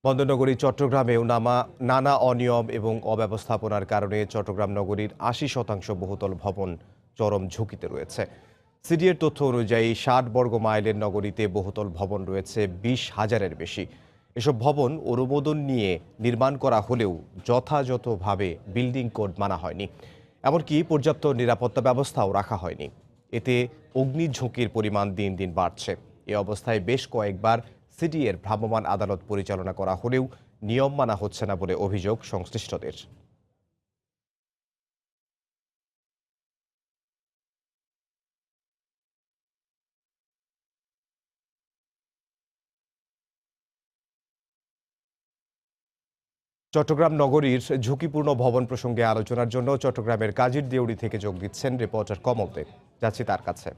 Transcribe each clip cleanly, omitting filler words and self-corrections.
বন্দরনগরী চট্টগ্রামেও নানা অনিয়ম এবং অব্যবস্থাপনার কারণে চট্টগ্রাম নগরীর ৮০% বহুতল ভবন চরম ঝুঁকিতে রয়েছে। সিডিএর তথ্য অনুযায়ী ৬০ বর্গ মাইলের নগরীতে বহুতল ভবন রয়েছে ২০,০০০-এর বেশি। এসব ভবন অনুমোদন নিয়ে নির্মাণ করা হলেও যথাযথভাবে বিল্ডিং কোড মানা হয়নি, এমনকি পর্যাপ্ত নিরাপত্তা ব্যবস্থাও রাখা হয়নি। এতে অগ্নি ঝুঁকির পরিমাণ দিন দিন বাড়ছে। এ অবস্থায় বেশ কয়েকবার সিডিএর ভ্রাম্যমাণ আদালত পরিচালনা করা হলেও নিয়ম মানা হচ্ছে না বলে অভিযোগ সংশ্লিষ্টদের। চট্টগ্রাম নগরীর ঝুঁকিপূর্ণ ভবন প্রসঙ্গে আলোচনার জন্য চট্টগ্রামের কাজির দেউড়ি থেকে যোগ দিচ্ছেন রিপোর্টার কমল দে। যাচ্ছি তার কাছে।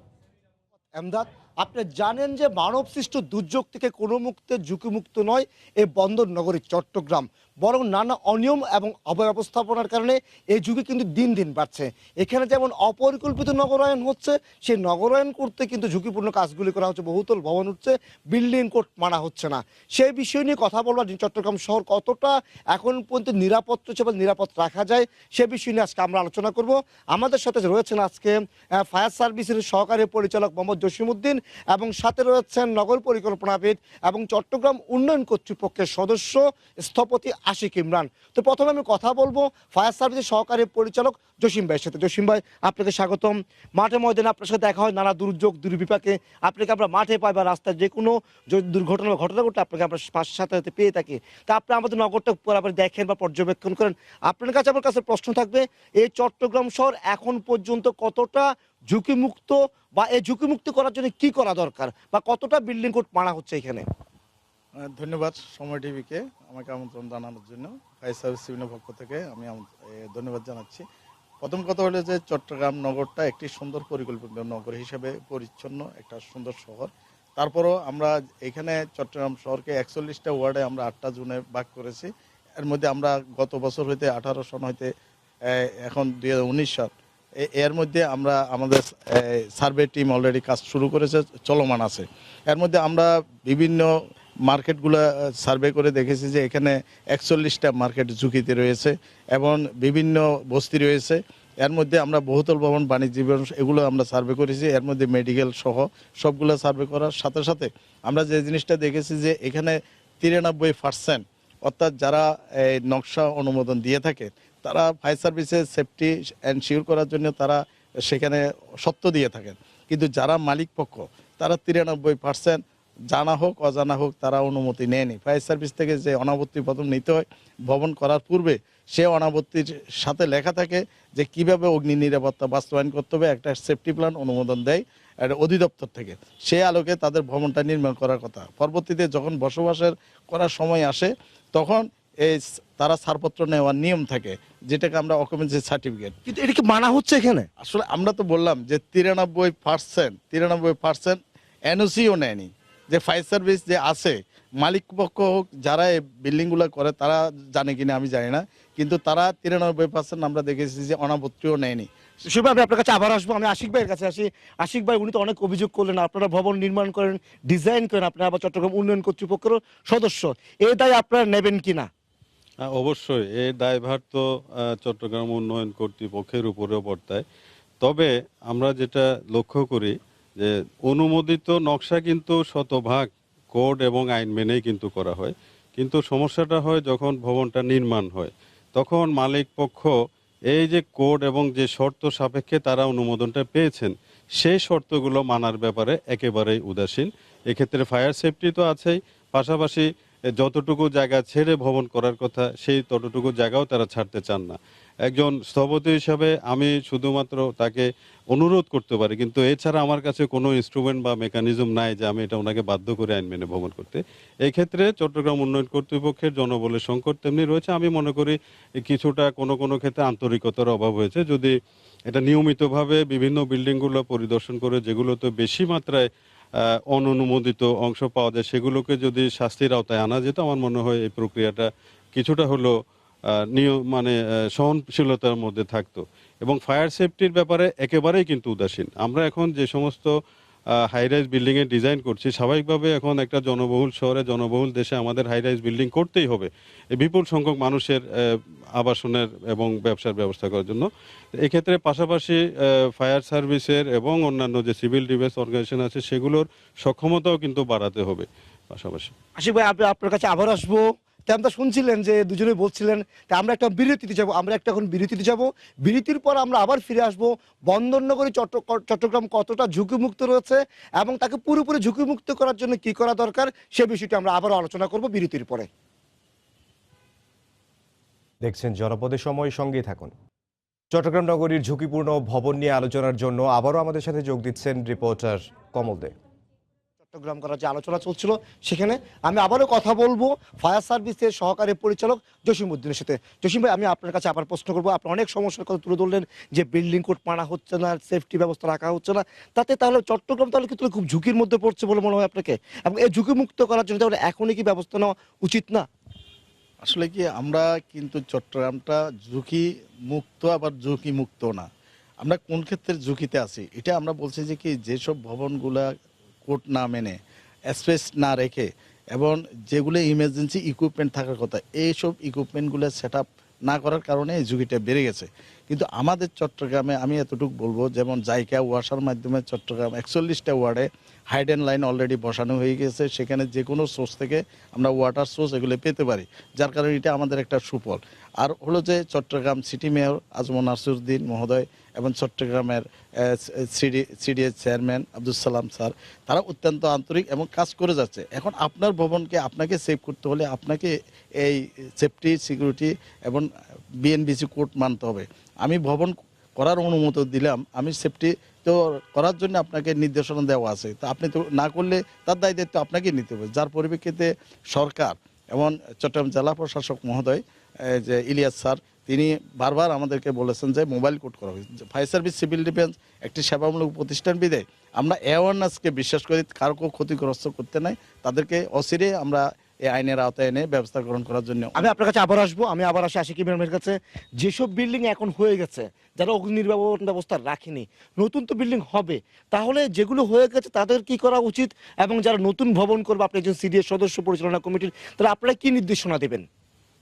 এমদাদ, আপনি জানেন যে মানবসৃষ্ট দুর্যোগ থেকে কোনো মুক্তে ঝুঁকিমুক্ত নয় এই বন্দর নগরী চট্টগ্রাম, বরং নানা অনিয়ম এবং অব্যবস্থাপনার কারণে এই ঝুঁকি কিন্তু দিন দিন বাড়ছে। এখানে যেমন অপরিকল্পিত নগরায়ন হচ্ছে, সেই নগরায়ন করতে কিন্তু ঝুঁকিপূর্ণ কাজগুলি করা হচ্ছে, বহুতল ভবন হচ্ছে, বিল্ডিং কোড মানা হচ্ছে না। সেই বিষয় নিয়ে কথা বলবার যে চট্টগ্রাম শহর কতটা এখন পর্যন্ত নিরাপদ রয়েছে বা নিরাপদ রাখা যায়, সে বিষয় নিয়ে আজকে আমরা আলোচনা করব। আমাদের সাথে রয়েছেন আজকে ফায়ার সার্ভিসের সহকারী পরিচালক মোহাম্মদ জসিমউদ্দিন, এবং সাথে রয়েছেন নগর পরিকল্পনাবিদ এবং চট্টগ্রাম উন্নয়ন কর্তৃপক্ষের সদস্য স্থপতি আশিক ইমরান। তো প্রথমে আমি কথা বলবো ফায়ার সার্ভিসের সহকারী পরিচালক জসিম ভাইয়ের সাথে। জসিম ভাই, আপনাকে স্বাগতম। মাঠে ময়দানে আপনার সাথে দেখা হয় নানা দুর্যোগ দুর্বিপাকে, আপনাকে আমরা মাঠে পাই বা রাস্তায় যে কোনো দুর্ঘটনা বা ঘটনা ঘটলে আপনাকে আমরা সাথে সাথে পেয়ে থাকি। তা আপনি আমাদের নগরটা বরাবর দেখেন বা পর্যবেক্ষণ করেন। আপনার কাছে আমার কাছে প্রশ্ন থাকবে, এই চট্টগ্রাম শহর এখন পর্যন্ত কতটা ঝুঁকিমুক্ত, বা এই ঝুঁকিমুক্ত করার জন্য কি করা দরকার, বা কতটা বিল্ডিং কোড মানা হচ্ছে এখানে? ধন্যবাদ সময় টিভিকে আমাকে আমন্ত্রণ জানানোর জন্য। ফায়ার সার্ভিস সিভিলের পক্ষ থেকে আমি ধন্যবাদ জানাচ্ছি। প্রথম কথা হলো যে চট্টগ্রাম নগরটা একটি সুন্দর পরিকল্পিত নগর হিসেবে পরিচ্ছন্ন একটা সুন্দর শহর। তারপরও আমরা এখানে চট্টগ্রাম শহরকে ৪১টা ওয়ার্ডে আমরা ৮টা জোনে ভাগ করেছি। এর মধ্যে আমরা গত বছর হইতে ১৮ সন হইতে এখন ২০১৯ সাল, এর মধ্যে আমরা আমাদের সার্ভে টিম অলরেডি কাজ শুরু করেছে, চলমান আছে। এর মধ্যে আমরা বিভিন্ন মার্কেটগুলো সার্ভে করে দেখেছি যে এখানে ৪১টা মার্কেট ঝুঁকিতে রয়েছে এবং বিভিন্ন বস্তি রয়েছে। এর মধ্যে আমরা বহুতল ভবন, বাণিজ্যিক ভবন এগুলো আমরা সার্ভে করেছি। এর মধ্যে মেডিকেল সহ সবগুলো সার্ভে করার সাথে সাথে আমরা যে জিনিসটা দেখেছি যে এখানে ৯৩% অর্থাৎ যারা এই নকশা অনুমোদন দিয়ে থাকে তারা ফায়ার সার্ভিসের সেফটি এনশিওর করার জন্য তারা সেখানে সত্য দিয়ে থাকেন, কিন্তু যারা মালিক পক্ষ তারা ৯৩% জানা হোক অজানা হোক তারা অনুমতি নেয়নি। ফায়ার সার্ভিস থেকে যে অনাবর্তি প্রথম নিতে হয় ভবন করার পূর্বে, সে অনাবর্তির সাথে লেখা থাকে যে কিভাবে অগ্নি নিরাপত্তা বাস্তবায়ন করতে হবে, একটা সেফটি প্ল্যান অনুমোদন দেয় অধিদপ্তর থেকে। সে আলোকে তাদের ভবনটা নির্মাণ করার কথা। পরবর্তীতে যখন বসবাসের করার সময় আসে তখন এই তারা ছাড়পত্র নেওয়ার নিয়ম থাকে, যেটাকে আমরা অকুপেন্সি সার্টিফিকেট। কিন্তু এটা কি মানা হচ্ছে এখানে? আসলে আমরা তো বললাম যে ৯৩% এনওসিও নেয়নি। যে ফায়ার সার্ভিস যে আছে মালিক পক্ষ হোক, যারা এই বিল্ডিংগুলো করে তারা জানে কিনা আমি জানি না, কিন্তু তারা ৯৩% আমরা দেখেছি যে অনাবত্তিও নেয়নি। সেভাবে আমি আপনার কাছে আবার আসবো। আমি আশিক ভাইয়ের কাছে আসি। আশিক ভাই, উনি তো অনেক অভিযোগ করলেন আপনারা ভবন নির্মাণ করেন, ডিজাইন করেন, আপনারা আবার চট্টগ্রাম উন্নয়ন কর্তৃপক্ষের সদস্য, এই দায় আপনারা নেবেন কিনা? অবশ্যই এই দায়ভার তো চট্টগ্রাম উন্নয়ন কর্তৃপক্ষের উপরেও বর্তায়। তবে আমরা যেটা লক্ষ্য করি যে অনুমোদিত নকশা কিন্তু শতভাগ কোড এবং আইন মেনেই কিন্তু করা হয়, কিন্তু সমস্যাটা হয় যখন ভবনটা নির্মাণ হয়, তখন মালিক পক্ষ এই যে কোড এবং যে শর্ত সাপেক্ষে তারা অনুমোদনটা পেয়েছেন সেই শর্তগুলো মানার ব্যাপারে একেবারেই উদাসীন। এক্ষেত্রে ফায়ার সেফটি তো আছেই, পাশাপাশি যতটুকু জায়গা ছেড়ে ভবন করার কথা সেই ততটুকু জায়গাও তারা ছাড়তে চান না। একজন স্থপতি হিসাবে আমি শুধুমাত্র তাকে অনুরোধ করতে পারি, কিন্তু এছাড়া আমার কাছে কোনো ইনস্ট্রুমেন্ট বা মেকানিজম নাই যে আমি এটা ওনাকে বাধ্য করে আইন মেনে ভবন করতে। এই ক্ষেত্রে চট্টগ্রাম উন্নয়ন কর্তৃপক্ষের জনবলের সংকট তেমনি রয়েছে। আমি মনে করি কিছুটা কোনো ক্ষেত্রে আন্তরিকতার অভাব হয়েছে। যদি এটা নিয়মিতভাবে বিভিন্ন বিল্ডিংগুলো পরিদর্শন করে যেগুলোতে বেশি মাত্রায় অননুমোদিত অংশ পাওয়া যায় সেগুলোকে যদি শাস্তির আওতায় আনা যেত, আমার মনে হয় এই প্রক্রিয়াটা কিছুটা হলো নিয়ম সহনশীলতার মধ্যে থাকতো। এবং ফায়ার সেফটির ব্যাপারে একেবারেই কিন্তু উদাসীন। আমরা এখন যে সমস্ত হাই রাইজ বিল্ডিং এর ডিজাইন করছি, স্বাভাবিকভাবে এখন একটা জনবহুল শহরে জনবহুল দেশে আমাদের হাই রাইজ বিল্ডিং করতেই হবে এই বিপুল সংখ্যক মানুষের আবাসনের এবং ব্যবসার ব্যবস্থা করার জন্য। এক্ষেত্রে পাশাপাশি ফায়ার সার্ভিসের এবং অন্যান্য যে সিভিল ডিফেন্স অর্গানাইজেশন আছে সেগুলোর সক্ষমতাও কিন্তু বাড়াতে হবে পাশাপাশি। আশিক ভাই, আপনার কাছে আবার আসবো। তা আমরা শুনছিলেন যে দুজনে বলছিলেন, তা আমরা একটা বিরতিতে যাব, আমরা একটা এখন বিরতিতে যাব। বিরতির পর আমরা আবার ফিরে আসব। বন্দরনগরী চট্টগ্রাম কতটা ঝুঁকিমুক্ত রয়েছে এবং তাকে পুরোপুরি ঝুঁকিমুক্ত করার জন্য কি করা দরকার সে বিষয়টি আমরা আবারও আলোচনা করব বিরতির পরে। দেখছেন জনপদের সময়, সঙ্গেই থাকুন। চট্টগ্রাম নগরীর ঝুঁকিপূর্ণ ভবন নিয়ে আলোচনার জন্য আবারও আমাদের সাথে যোগ দিচ্ছেন রিপোর্টার কমল দে। চট্টগ্রাম করার যে আলোচনা চলছিল সেখানে আমি আবারও কথা বলবো ফায়ার সার্ভিসের সহকারী পরিচালক জসিম উদ্দিনের সাথে। জসিম ভাই, আমি আপনার কাছে আবার প্রশ্ন করবো। আপনি অনেক সমস্যার কথা তুলে ধরলেন যে বিল্ডিং কোড মানা হচ্ছে না, সেফটি ব্যবস্থা রাখা হচ্ছে না, তাতে তাহলে চট্টগ্রাম তাহলে কিন্তু খুব ঝুঁকির মধ্যে পড়ছে বলে মনে হয় আপনাকে, এবং এই ঝুঁকি মুক্ত করার জন্য তাহলে এখনই কি ব্যবস্থা নেওয়া উচিত না? আসলে কি আমরা কিন্তু চট্টগ্রামটা ঝুঁকি মুক্ত আবার ঝুঁকি মুক্ত না। আমরা কোন ক্ষেত্রে ঝুঁকিতে আছি এটা আমরা বলছি যে কি যেসব ভবনগুলা কোড না মেনে স্পেস না রেখে এবং যেগুলো ইমার্জেন্সি ইকুইপমেন্ট থাকার কথা এইসব ইকুইপমেন্টগুলো সেট আপ না করার কারণে এই ঝুঁকিটা বেড়ে গেছে। কিন্তু আমাদের চট্টগ্রামে আমি এতটুকু বলবো, যেমন জাইকা ওয়াসার মাধ্যমে চট্টগ্রাম 41টা ওয়ার্ডে হাইডেন লাইন অলরেডি বসানো হয়ে গেছে, সেখানে যে কোনো সোর্স থেকে আমরা ওয়াটার সোর্স এগুলো পেতে পারি, যার কারণে এটা আমাদের একটা সুফল। আর হলো যে চট্টগ্রাম সিটি মেয়র আজমল নাসিরউদ্দিন মহোদয় এবং চট্টগ্রামের CDS chairman Abdul Salam sir, তারা অত্যন্ত আন্তরিক এবং কাজ করে যাচ্ছে। এখন আপনার ভবনকে আপনাকে সেভ করতে হলে আপনাকে এই সেফটি সিকিউরিটি এবং বিএনবিসি কোড মানতে হবে। আমি ভবন করার অনুমতি দিলাম, আমি সেফটি তো করার জন্য আপনাকে নির্দেশনা দেওয়া আছে, তো আপনি তো না করলে তার দায়িত্ব আপনাকে নিতে হবে। যার পরিপ্রেক্ষিতে সরকার এবং চট্টগ্রাম জেলা প্রশাসক মহোদয় যে ইলিয়াস স্যার, তিনি বারবার আমাদেরকে বলেছেন যে মোবাইল কোড করা হবে। ফায়ার সার্ভিস সিভিল ডিফেন্স একটি সেবামূলক প্রতিষ্ঠান বিধায় আমরা অ্যাওয়ারনেসকে বিশ্বাস করি, কারো ক্ষতিগ্রস্ত করতে নাই, তাদেরকে অচিরে আমরা এই আইনের আওতায় এনে ব্যবস্থা গ্রহণ করার জন্য। আমি আপনার কাছে আবার আসবো। আমি আবার আসি আশিক ম্যাডামের কাছে। যেসব বিল্ডিং এখন হয়ে গেছে, যারা অগ্নি নির্বাপন ব্যবস্থা রাখেনি, নতুন তো বিল্ডিং হবে, তাহলে যেগুলো হয়ে গেছে তাদের কি করা উচিত, এবং যারা নতুন ভবন করবে, আপনি একজন সিডিএস সদস্য পরিচালনা কমিটির, তাহলে আপনারা কি নির্দেশনা দেবেন?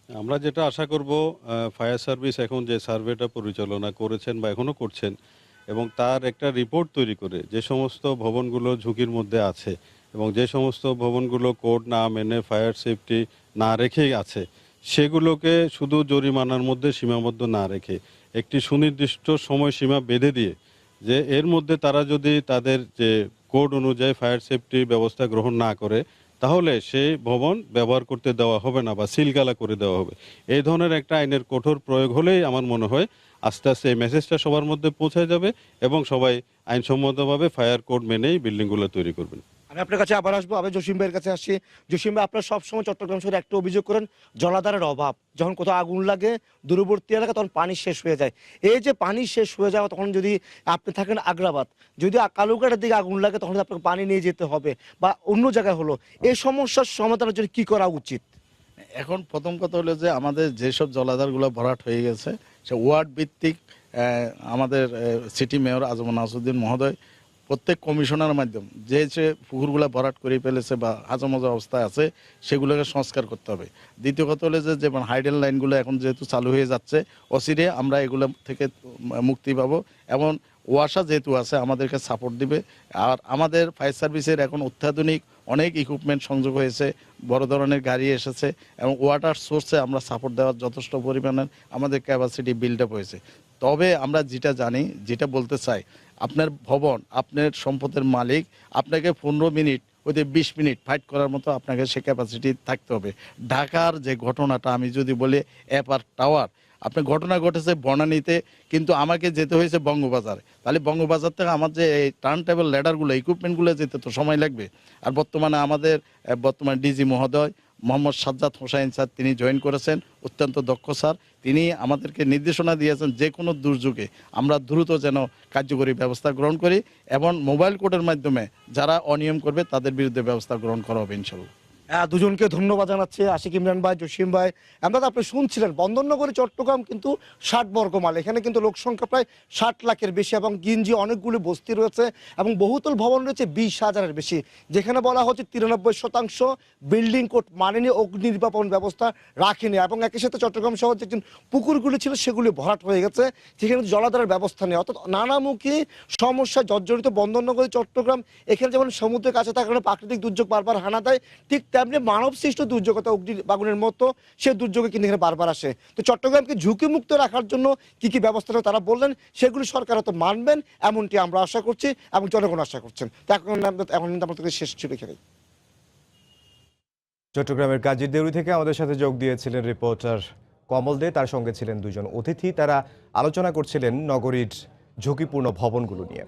আমরা যেটা আশা করব, ফায়ার সার্ভিস এখন যে সার্ভেটা পরিচালনা করেছেন বা এখনো করছেন এবং তার একটা রিপোর্ট তৈরি করে যে সমস্ত ভবনগুলো ঝুঁকির মধ্যে আছে এবং যে সমস্ত ভবনগুলো কোড না মেনে ফায়ার সেফটি না রেখেই আছে, সেগুলোকে শুধু জরিমানার মধ্যে সীমাবদ্ধ না রেখে একটি সুনির্দিষ্ট সময়সীমা বেঁধে দিয়ে যে এর মধ্যে তারা যদি তাদের যে কোড অনুযায়ী ফায়ার সেফটি ব্যবস্থা গ্রহণ না করে তাহলে সেই ভবন ব্যবহার করতে দেওয়া হবে না বা সিলগালা করে দেওয়া হবে। এই ধরনের একটা আইনের কঠোর প্রয়োগ হলেই আমার মনে হয় আস্তে আস্তে এই মেসেজটা সবার মধ্যে পৌঁছে যাবে এবং সবাই আইনসম্মতভাবে ফায়ার কোড মেনেই বিল্ডিংগুলো তৈরি করবেন। আমি আপনার কাছে আবার আসবো। আমি জসিম ভাইয়ের কাছে আসছি। জসিম ভাই, আপনার সবসময় চট্টগ্রাম শহরে একটা অভিযোগ করেন, জলাধারের অভাব। যখন কোথাও আগুন লাগে দূরবর্তী এলাকা, তখন পানি শেষ হয়ে যায়। এই যে পানি শেষ হয়ে যাওয়া, তখন যদি আপনি থাকেন আগ্রাবাদ, যদি কালুঘাটের দিকে আগুন লাগে, তখন আপনাকে পানি নিয়ে যেতে হবে বা অন্য জায়গায় হলো, এই সমস্যার সমাধানের জন্য কি করা উচিত? এখন প্রথম কথা হলো যে আমাদের যেসব জলাধারগুলো ভরাট হয়ে গেছে সে ওয়ার্ড ভিত্তিক আমাদের সিটি মেয়র আজমল নাসিরউদ্দিন মহোদয় প্রত্যেক কমিশনার মাধ্যম যে পুকুরগুলো ভরাট করে ফেলেছে বা হাজামজা অবস্থায় আছে সেগুলোকে সংস্কার করতে হবে। দ্বিতীয় কথা হলো যে যেমন হাইডেন লাইনগুলো এখন যেহেতু চালু হয়ে যাচ্ছে, অচিরে আমরা এগুলো থেকে মুক্তি পাবো এবং ওয়াসা যেহেতু আছে আমাদেরকে সাপোর্ট দিবে। আর আমাদের ফায়ার সার্ভিসের এখন অত্যাধুনিক অনেক ইকুইপমেন্ট সংযোগ হয়েছে, বড় ধরনের গাড়ি এসেছে এবং ওয়াটার সোর্সে আমরা সাপোর্ট দেওয়ার যথেষ্ট পরিমাণে আমাদের ক্যাপাসিটি বিল্ড আপ হয়েছে। তবে আমরা যেটা জানি, যেটা বলতে চাই, আপনার ভবন, আপনার সম্পদের মালিক, আপনাকে 15 মিনিট ওদের 20 মিনিট ফাইট করার মতো আপনাকে সে ক্যাপাসিটি থাকতে হবে। ঢাকার যে ঘটনাটা আমি যদি বলি অ্যাপার টাওয়ার, আপনার ঘটনা ঘটেছে বনানীতে, কিন্তু আমাকে যেতে হয়েছে বঙ্গবাজারে। তাহলে বঙ্গবাজার থেকে আমার যে এই টার্ন টেবল ল্যাডারগুলো ইকুইপমেন্টগুলো যেতে তো সময় লাগবে। আর বর্তমানে আমাদের ডিজি মহোদয় মোহাম্মদ সাজ্জাদ হোসাইন স্যার, তিনি জয়েন করেছেন, অত্যন্ত দক্ষ স্যার। তিনি আমাদেরকে নির্দেশনা দিয়েছেন যে কোনো দুর্যোগে আমরা দ্রুত যেন কার্যকরী ব্যবস্থা গ্রহণ করি এবং মোবাইল কোডের মাধ্যমে যারা অনিয়ম করবে তাদের বিরুদ্ধে ব্যবস্থা গ্রহণ করা হবে ইনশাল্লাহ। দুজনকে ধন্যবাদ জানাচ্ছি, আশিক ইমরান ভাই, জসিম ভাই। আমরা আপনি শুনছিলেন বন্দরনগরী চট্টগ্রাম কিন্তু 60 বর্গ মাইল, এখানে কিন্তু লোক সংখ্যা প্রায় 60 লাখের বেশি এবং গিঞ্জি অনেকগুলো বস্তি রয়েছে এবং বহুতল ভবন রয়েছে 20,000-এর বেশি, যেখানে বলা হচ্ছে 93% বিল্ডিং কোড মানেনি, অগ্নি নির্বাপন ব্যবস্থা রাখেনি এবং একই সাথে চট্টগ্রাম শহর যে পুকুরগুলি ছিল সেগুলি ভরাট হয়ে গেছে, যেখানে জলাধারের ব্যবস্থা নেই। অর্থাৎ নানামুখী সমস্যা জর্জরিত বন্দরনগরী চট্টগ্রাম। এখানে যেমন সমুদ্রের কাছে থাকার কারণে প্রাকৃতিক দুর্যোগ বারবার হানা দেয়, ঠিক তেমনি মানব সৃষ্ট দুর্যোগ অর্থাৎ অগ্নি বাগুনের মতো সেই দুর্যোগে কিন্তু এখানে বারবার আসে। তো চট্টগ্রামকে ঝুঁকিমুক্ত রাখার জন্য কি কি ব্যবস্থা নেবে তারা বললেন, সেগুলি সরকার হয়তো মানবেন এমনটি আমরা আশা করছি এবং জনগণ আশা করছেন। তো এখন কিন্তু আমাদের শেষ ছিল এখানে। চট্টগ্রামের কাজীর দেউরি থেকে আমাদের সাথে যোগ দিয়েছিলেন রিপোর্টার কমল দে, তার সঙ্গে ছিলেন দুজন অতিথি। তারা আলোচনা করছিলেন নগরীর ঝুঁকিপূর্ণ ভবনগুলো নিয়ে।